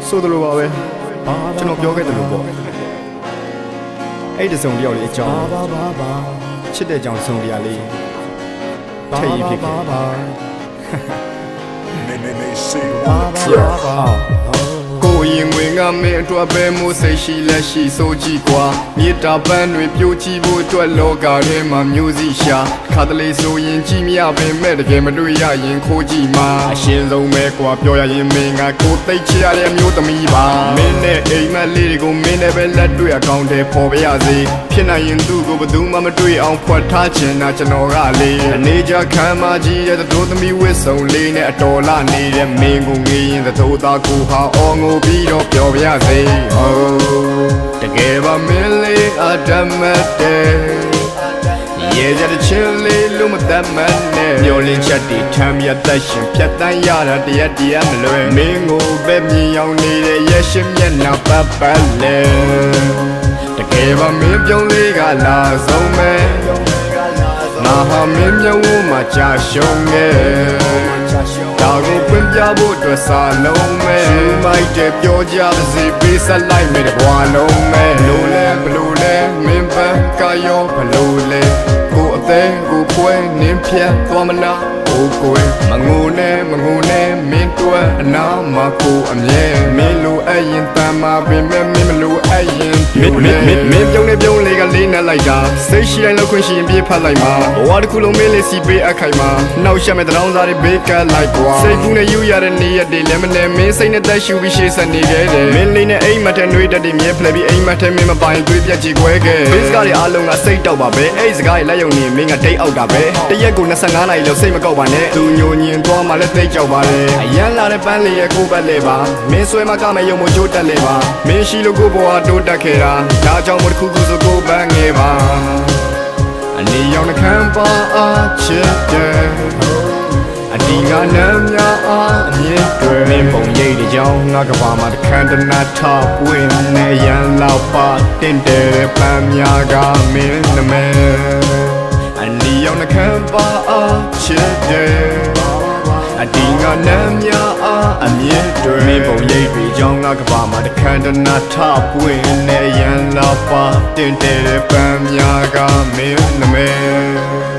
ဆိုတယ်လို့ပါပဲကျွန်တော်ပြောခဲ့တယ်လို့ပေါ့အဲ့ဒီစုံတယောက်လေးအကြောင်းချစ်တဲ့ကြောင်စုံတရားလေးထည့်ရေးဖြစ်ခဲ့ကိုရင်ဝင်ကမင်းအတွက်ပဲမိုးစိတ်ရှိလက်ရှိစိုးကြည့်ကွာမြေတာပန်းတွေပြိုကြည့်ဖို့အတွက်လောကထဲမှာမျိုးစိရှာခါတလေဆိုရင်ကြည့်မရပင်မဲ့တကယ်မတွေ့ရရင်ခိုးကြည့်မှာအရှင်းဆုံးပဲကွာပြောရရင်မင်းကကိုသိချရတဲ့မျိုးသမီးပါမင်းနဲ့အိမ်မက်လေးတွေကိုမင်းနဲ့ပဲလက်တွေ့အကောင့်ထဲပေါ်ပြရစေဖြစ်နိုင်ရင်သူ့ကိုဘယ်သူမှမတွေ့အောင်ဖွက်ထားချင်တာကျွန်တော်ကလေအနေကြခံမကြီးရဲ့တို့သမီးဝစ်စုံလေးနဲ့အတော်လာနေတဲ့မင်းကိုငေးရင်သို့သားကိုဟာအော်ငိုပြီးတော့ပြောပြရစေတကယ်ပါမင်းလေးအတမတ်တဲ့ရဲ့ကြတဲ့ချင်းလေးလို့မတတ်မှန်းနဲ့မျောလင်းချက်တွေထမ်းမြတ်သက်ရှင်ဖြတ်တန်းရတာတရားမလွယ်မင်းကိုပဲမြင်ရောက်နေတဲ့ရဲ့ရှင်မျက်နှာပတ်ပတ်လဲတကယ်ပါမင်းပြုံးလေးကလာဆုံးမဲ့ငါဟာမင်းမျက်ဝန်းမှာကြာရှုံးခဲ့ဒါကိုဖွင့်ပြဖို့အတွက်စာလုံးမဲ့ရှူမိုက်တဲ့ပြောကြပါစေပေးဆက်လိုက်မယ်တဘွားလုံးမဲ့ဘလို့လဲမင်းပန်းကရောဘလို့လဲကိုအသေးကိုပွဲနင်းဖြတ်သွားမလားကိုယ်မငိုနဲ့မင်းတွေ့အနာမှာကိုအမြဲမင်းလိုအပ်ရင်တမ်းမှာပင်မဲ့မင်းမလိုအပ်ရင်မင်းပြုံးလေးကလေးနဲ့လိုက်တာစိတ်ရှိတိုင်းလောက်ခွင့်ရှိရင်ပြေးဖတ်လိုက်မှာဘဝတစ်ခုလုံးမင်းလေးစီပေးအပ်ခိုင်မှာနောက်ရှက်မဲ့တောင်းစားတွေဘေးကလိုက်ကွာစိတ်ကူးနဲ့ယူရတဲ့နေရက်တွေလည်းမနဲ့မင်းစိတ်နဲ့တက်ရှူပြီးရှေ့ဆက်နေခဲ့တယ်မင်းလေးနဲ့အိမ်မက်ထဲနှွေးတက်တွေမြဲဖလဲပြီးအိမ်မက်ထဲမင်းမပိုင်သွေးပြက်ချေခွဲခဲ့ဘေးစကားတွေအားလုံးကစိတ်တောက်ပါပဲအဲ့စကားတွေလက်ယုံနေမင်းကတိတ်အောက်တာပဲတရက်ကို25နာရီလောက်စိတ်မကောက်ပါနဲ့သူညိုညင်သွားမှလည်းသိကြောက်ပါတယ်အရန်လာတဲ့ပန်းလေးရဲ့ကိုပတ်လေပါမင်းဆွဲမကမဲ့ရုံမချိုးတက်လေပါမင်းရှိလို့ကိုဘဝတိုးတက်ခဲ့တာဒါကြောင့်မို့တစ်ခုခုဆိုကိုပန်းငယ်ပါအနေရောက်နှခမ်းပါအားချစ်တယ်အဒီငါနမ်းများအားအမြင့်တွေမင်းပုံရိပ်တွေကြောင့်ငါကဘာမှာတခမ်းတနာထပွင့်နေရန်လောက်ပါတင်တယ်ပန်းများကမင်းနမဲအနေရောက်နှခမ်းပါအားချစ်တယ်အဒီငါနမ်းများအားအမြင့်တွေမင်းပုံရိပ်တွေကြောင့်ငါကဘာမှာတခမ်းတနာထပွင့်နေရန်လောက်ပါတင်တယ်ပန်းများကမင်းနမဲ